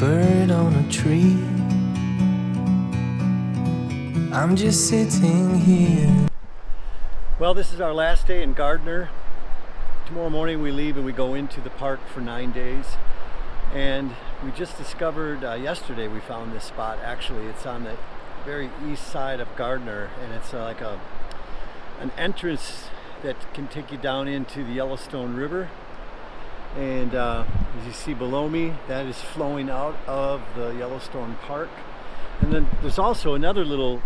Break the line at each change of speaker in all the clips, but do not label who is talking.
bird on a tree. I'm just sitting here.
Well, this is our last day in Gardner. Tomorrow morning we leave and we go into the park for 9 days. And we just discovered, yesterday we found this spot. Actually, it's on the very east side of Gardner, and it's like an entrance that can take you down into the Yellowstone River. And as you see below me, that is flowing out of the Yellowstone Park. And then there's also another little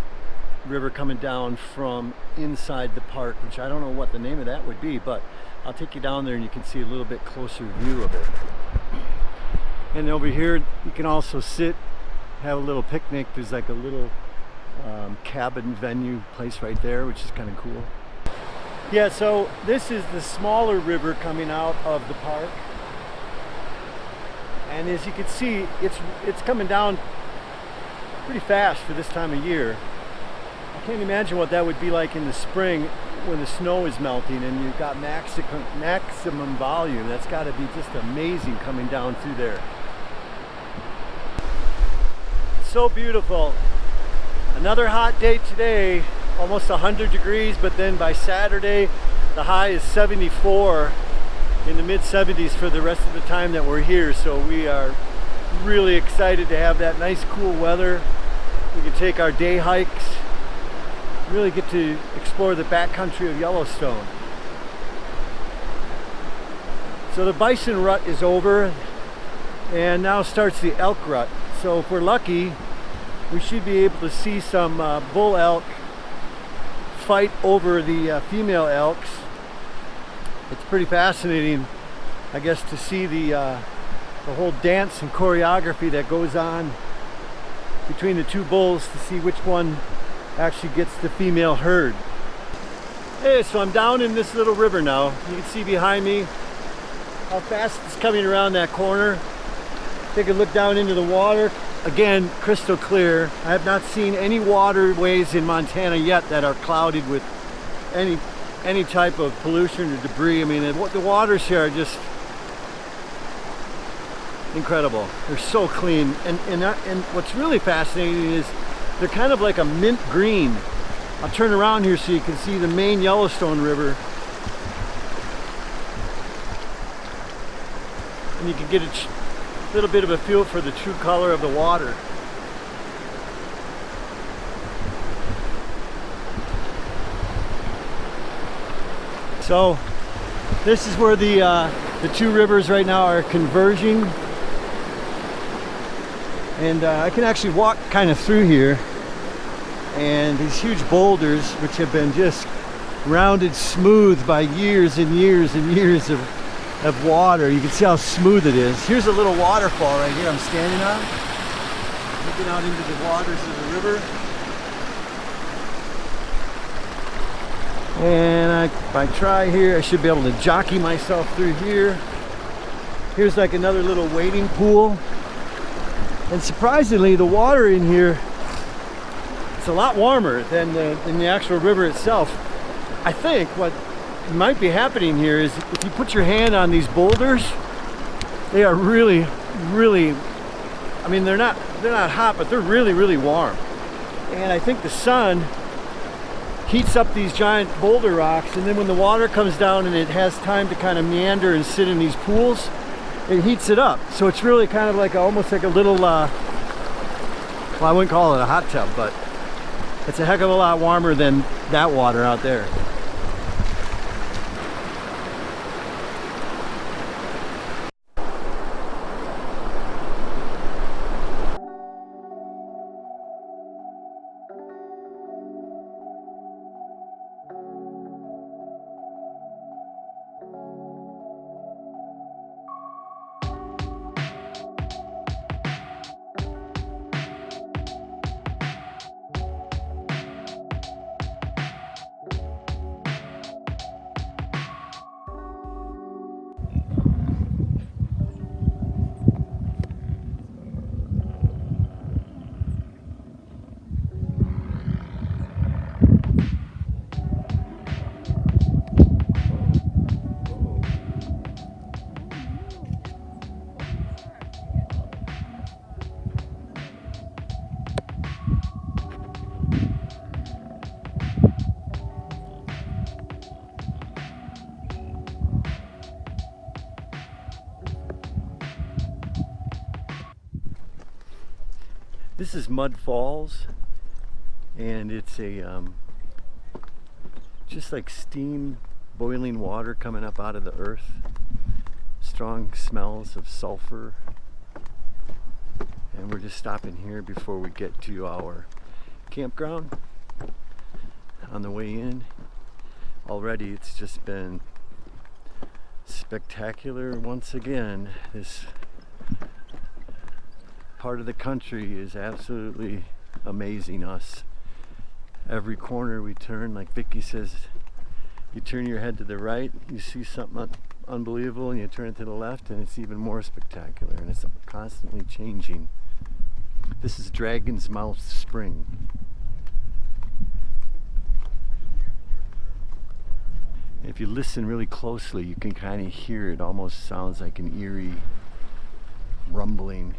river coming down from inside the park, which I don't know what the name of that would be, but I'll take you down there and you can see a little bit closer view of it. And over here you can also sit, have a little picnic. There's like a little cabin venue place right there, which is kind of cool. Yeah, so this is the smaller river coming out of the park, and as you can see, it's coming down pretty fast for this time of year. I can't imagine what that would be like in the spring when the snow is melting and you've got maximum volume. That's got to be just amazing coming down through there. So beautiful. Another hot day today, almost 100 degrees, but then by Saturday the high is 74, in the mid 70s for the rest of the time that we're here. So we are really excited to have that nice cool weather. We can take our day hikes, really get to explore the backcountry of Yellowstone. So the bison rut is over, and now starts the elk rut. So if we're lucky, we should be able to see some bull elk fight over the female elks. It's pretty fascinating, I guess, to see the whole dance and choreography that goes on between the two bulls to see which one actually gets the female herd. Hey, so I'm down in this little river now. You can see behind me how fast it's coming around that corner. Take a look down into the water. Again, crystal clear. I have not seen any waterways in Montana yet that are clouded with any type of pollution or debris. I mean, the waters here are just incredible. They're so clean, and what's really fascinating is they're kind of like a mint green. I'll turn around here so you can see the main Yellowstone River, and you can get a little bit of a feel for the true color of the water. So this is where the two rivers right now are converging, and I can actually walk kind of through here, and these huge boulders, which have been just rounded smooth by years and years and years of water. You can see how smooth it is. Here's a little waterfall right here I'm standing on, looking out into the waters of the river. And if I try here, I should be able to jockey myself through here. Here's like another little wading pool. And surprisingly, the water in here, it's a lot warmer than the actual river itself. I think what might be happening here is if you put your hand on these boulders, they are really, I mean, they're not hot, but they're really warm. And I think the sun heats up these giant boulder rocks, and then when the water comes down and it has time to kind of meander and sit in these pools, it heats it up. So it's really kind of like almost like a little, well, I wouldn't call it a hot tub, but it's a heck of a lot warmer than that water out there. This is Mud Falls, and it's a just like steam, boiling water coming up out of the earth. Strong smells of sulfur. And we're just stopping here before we get to our campground. On the way in, already it's just been spectacular once again. This part of the country is absolutely amazing us. Every corner we turn, like Vicky says, you turn your head to the right, you see something unbelievable, and you turn it to the left and it's even more spectacular, and it's constantly changing. This is Dragon's Mouth Spring. If you listen really closely, you can kind of hear it. Almost sounds like an eerie rumbling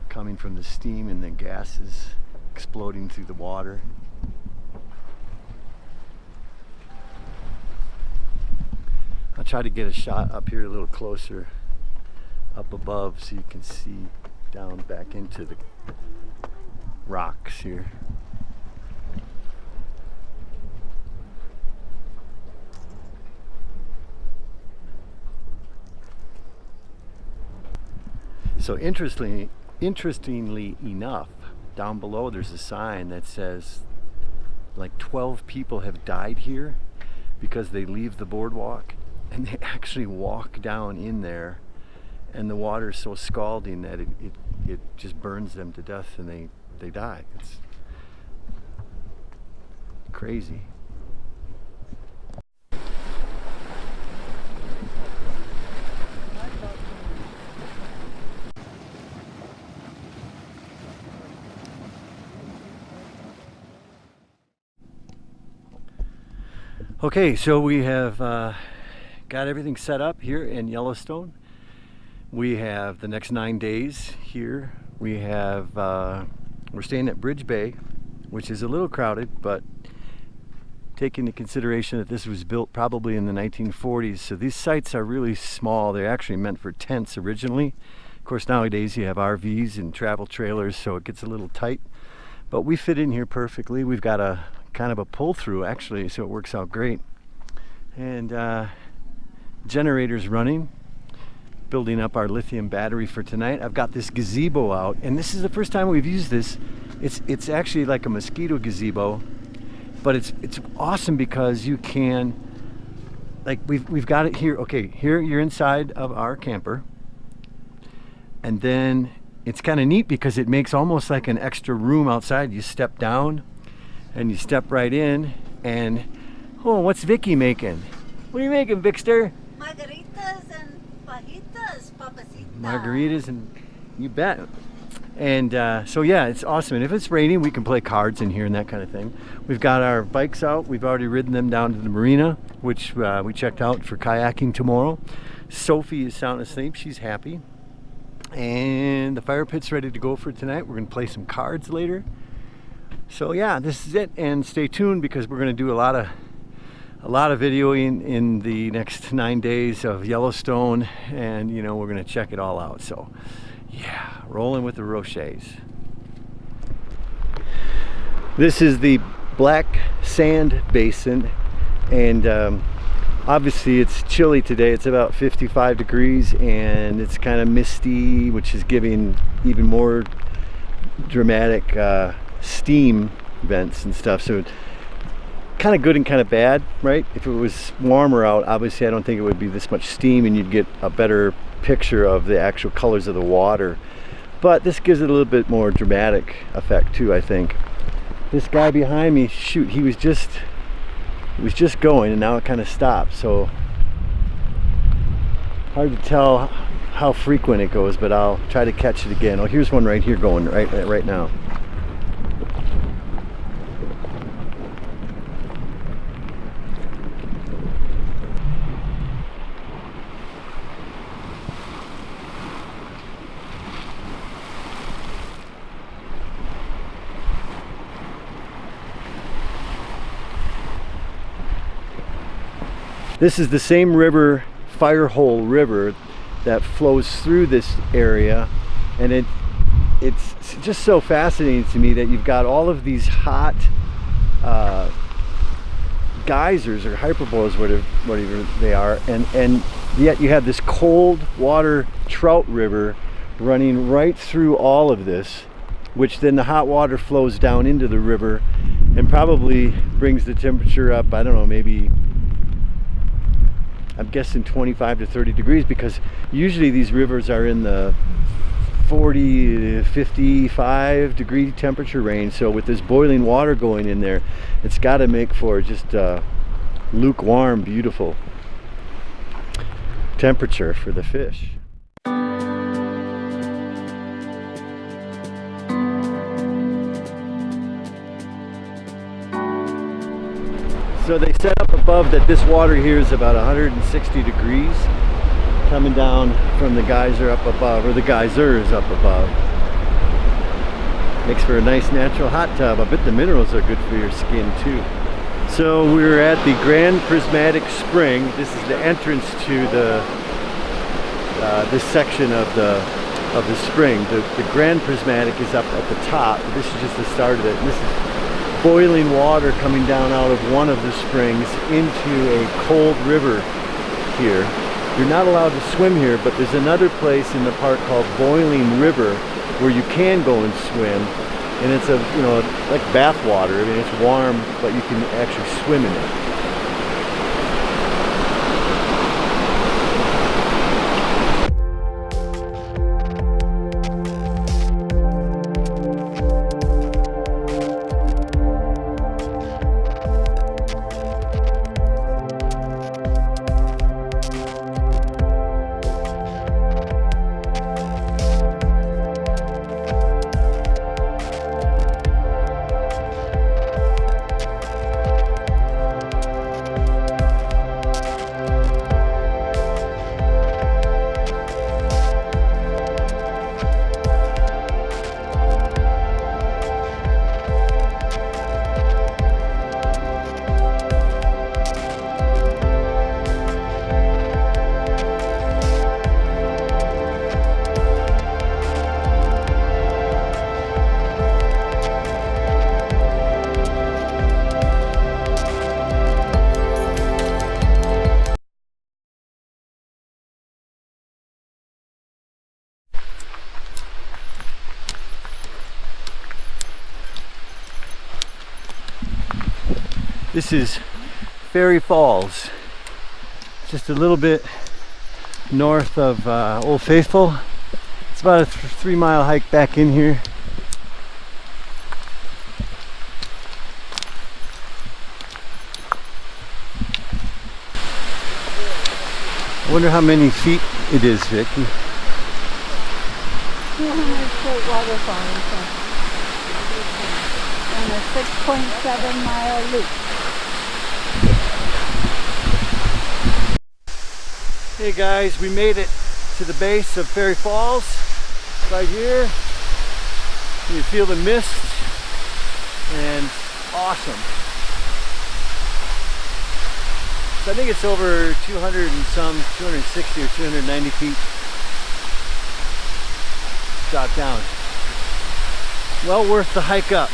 coming from the steam and the gases exploding through the water. I'll try to get a shot up here a little closer, up above, so you can see down back into the rocks here. So interestingly enough, down below there's a sign that says like 12 people have died here because they leave the boardwalk and they actually walk down in there, and the water is so scalding that it just burns them to death and they die. It's crazy. Okay, so we have got everything set up here in Yellowstone. We have the next 9 days here. We have we're staying at Bridge Bay, which is a little crowded, but take into consideration that this was built probably in the 1940s, so these sites are really small. They're actually meant for tents originally. Of course, nowadays you have RVs and travel trailers, so it gets a little tight, but we fit in here perfectly. We've got a kind of a pull through actually, so it works out great. And generators running, building up our lithium battery for tonight. I've got this gazebo out, and this is the first time we've used this. It's actually like a mosquito gazebo, but it's awesome because you can, like, we've got it here. Okay, here you're inside of our camper, and then it's kind of neat because it makes almost like an extra room outside. You step down and you step right in, and oh, what's Vicky making? What are you making, Vixter?
Margaritas and fajitas, papacita.
Margaritas, and you bet. And so yeah, it's awesome. And if it's raining, we can play cards in here and that kind of thing. We've got our bikes out. We've already ridden them down to the marina, which we checked out for kayaking tomorrow. Sophie is sound asleep. She's happy. And the fire pit's ready to go for tonight. We're going to play some cards later. So yeah, this is it, and stay tuned because we're going to do a lot of videoing in the next 9 days of Yellowstone, and you know, we're going to check it all out. So yeah, rolling with the Roche'z. This is the Black Sand Basin, and obviously it's chilly today. It's about 55 degrees and it's kind of misty, which is giving even more dramatic steam vents and stuff. So kind of good and kind of bad, right? If it was warmer out, obviously I don't think it would be this much steam and you'd get a better picture of the actual colors of the water. But this gives it a little bit more dramatic effect too, I think. This guy behind me, shoot, he was just going, and now it kind of stopped. So hard to tell how frequent it goes, but I'll try to catch it again. Oh, here's one right here going right now. This is the same river, Firehole River, that flows through this area, and it's just so fascinating to me that you've got all of these hot geysers or hyperbolas, whatever they are, and yet you have this cold water trout river running right through all of this, which then the hot water flows down into the river and probably brings the temperature up, I don't know, maybe I'm guessing 25 to 30 degrees, because usually these rivers are in the 40 to 55 degree temperature range. So with this boiling water going in there, it's got to make for just lukewarm, beautiful temperature for the fish. So they set up above that this water here is about 160 degrees coming down from the geyser up above, or the geysers up above. Makes for a nice natural hot tub. I bet the minerals are good for your skin too. So we're at the Grand Prismatic Spring. This is the entrance to this section of the spring. The Grand Prismatic is up at the top. This is just the start of it. And this is boiling water coming down out of one of the springs into a cold river here. You're not allowed to swim here, but there's another place in the park called Boiling River where you can go and swim, and it's like bath water. I mean, it's warm, but you can actually swim in it. This is Fairy Falls, just a little bit north of Old Faithfull. It's about a 3-mile hike back in here. I wonder how many feet it is, Vicky.
200-foot waterfall and a 6.7-mile loop.
Hey guys, we made it to the base of Fairy Falls, right here. You feel the mist, and awesome. So I think it's over 200 and some, 260 or 290 feet drop down. Well worth the hike up.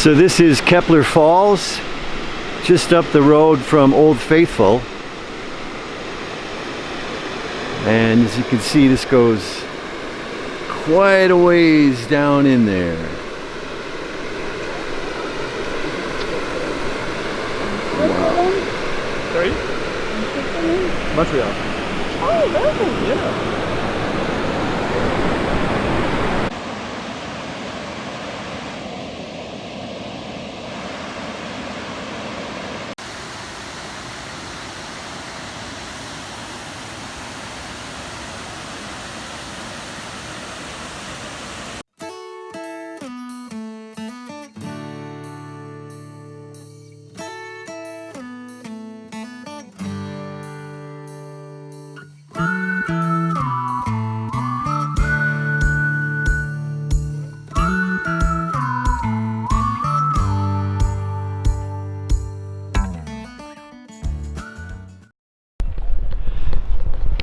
So this is Kepler Falls, just up the road from Old Faithfull. And as you can see, this goes quite a ways down in there.
Sorry? Montreal.
Oh, really?
Yeah.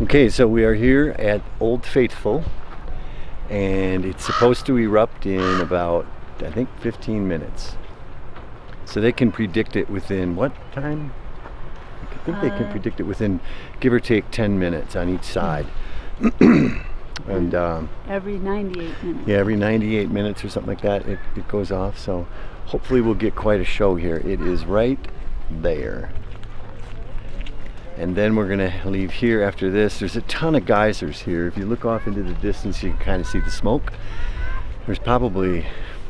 Okay, so we are here at Old Faithfull, and it's supposed to erupt in about, I think, 15 minutes. So they can predict it within what time? I think they can predict it within, give or take, 10 minutes on each side. And
Every 98 minutes.
yeah, every 98 minutes or something like that, it goes off. So hopefully we'll get quite a show here. It is right there. And then we're gonna leave here after this. There's a ton of geysers here. If you look off into the distance, you can kind of see the smoke. There's probably,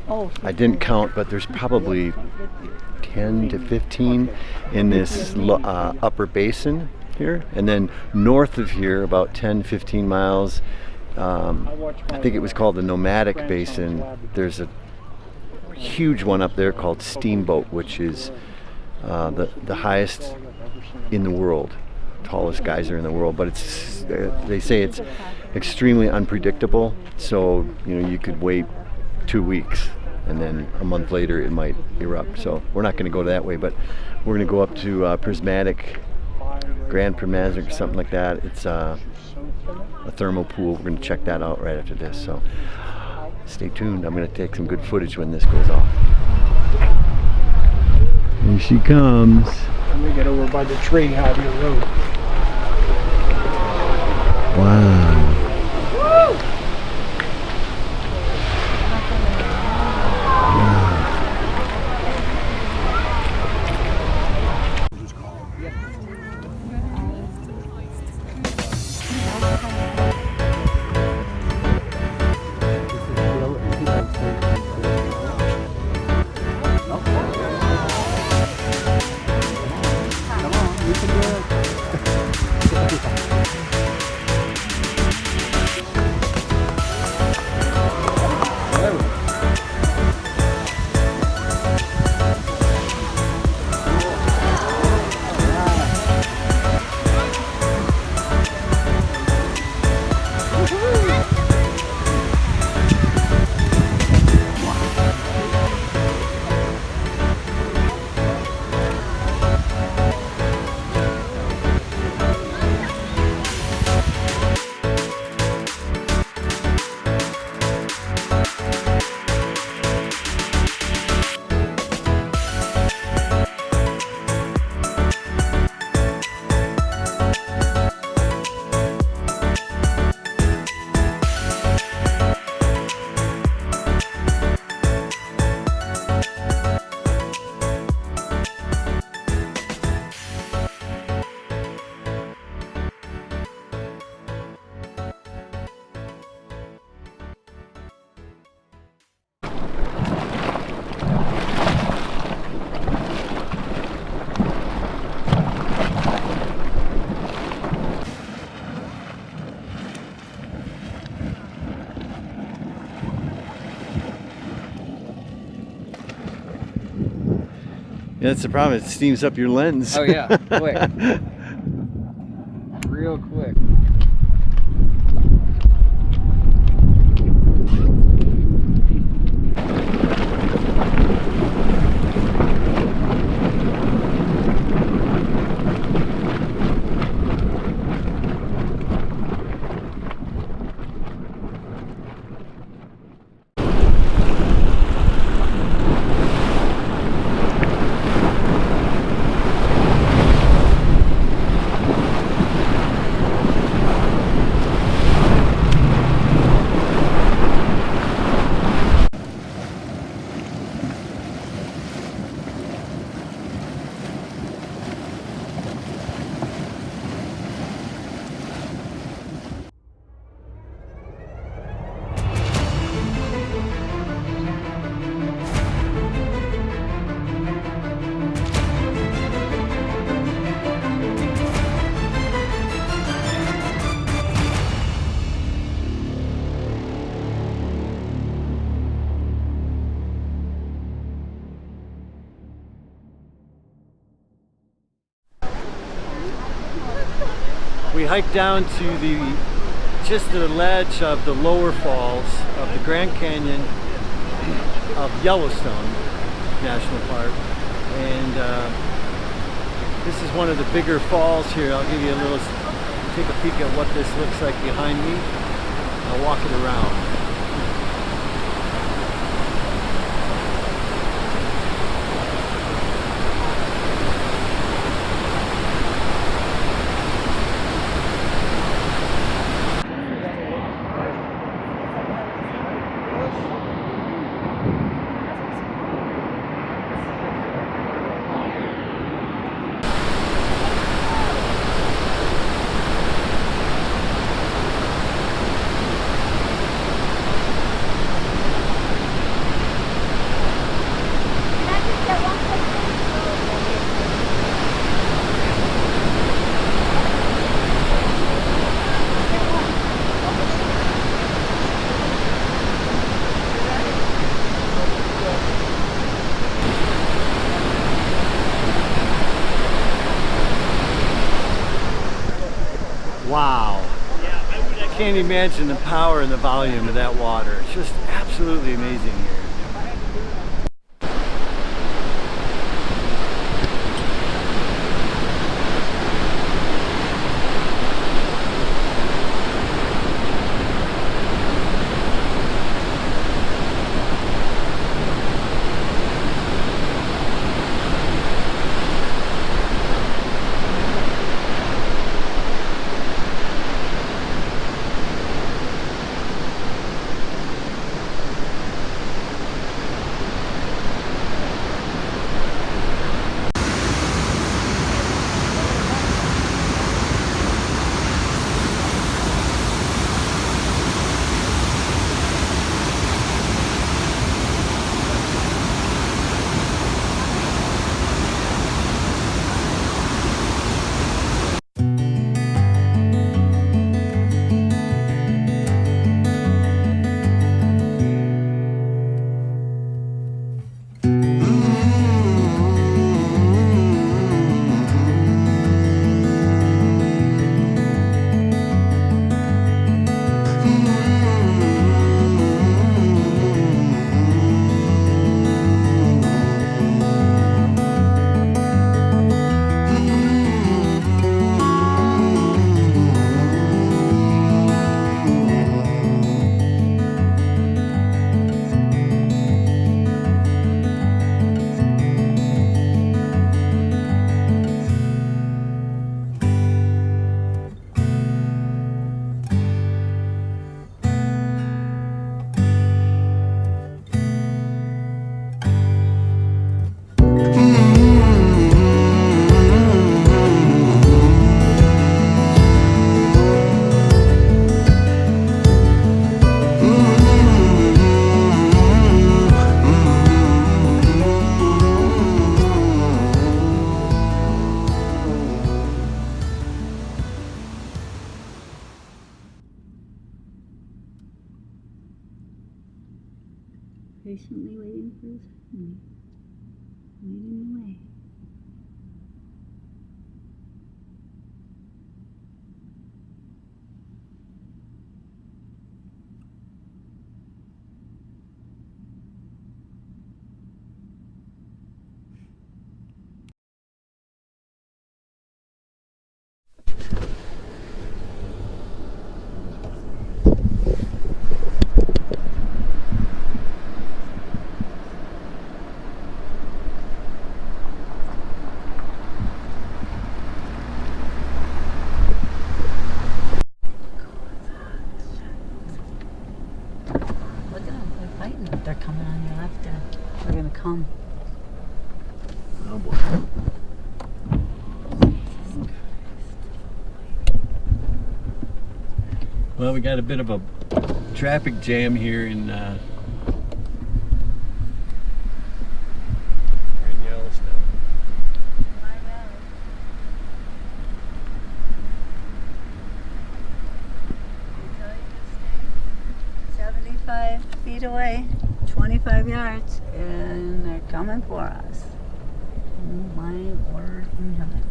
I didn't count, but there's probably 10 to 15 in this upper basin here. And then north of here, about 10, 15 miles, I think it was called the Nomadic Basin. There's a huge one up there called Steamboat, which is the highest in the world, tallest geyser in the world. But it's they say it's extremely unpredictable, so you could wait 2 weeks and then a month later it might erupt. So we're not going to go that way, but we're going to go up to Prismatic, Grand Prismatic or something like that. It's a thermal pool. We're going to check that out right after this, so stay tuned. I'm going to take some good footage when this goes off. Here she comes.
Let me get over by the tree out of your road.
Wow. Yeah, that's the problem. It steams up your lens.
Oh yeah, quick. Real quick.
hiked down to just the ledge of the lower falls of the Grand Canyon of Yellowstone National Park, and this is one of the bigger falls here. I'll give you a little, take a peek at what this looks like behind me. I'll walk it around. Wow. I can't imagine the power and the volume of that water. It's just absolutely amazing here.
Patiently waiting for his family, leading the way. They're coming on your left there. They're gonna come.
Oh boy. Well, we got a bit of a traffic jam here in Yellowstone.
75 feet away, 25 yards, and they're coming for us. Oh my word in heaven.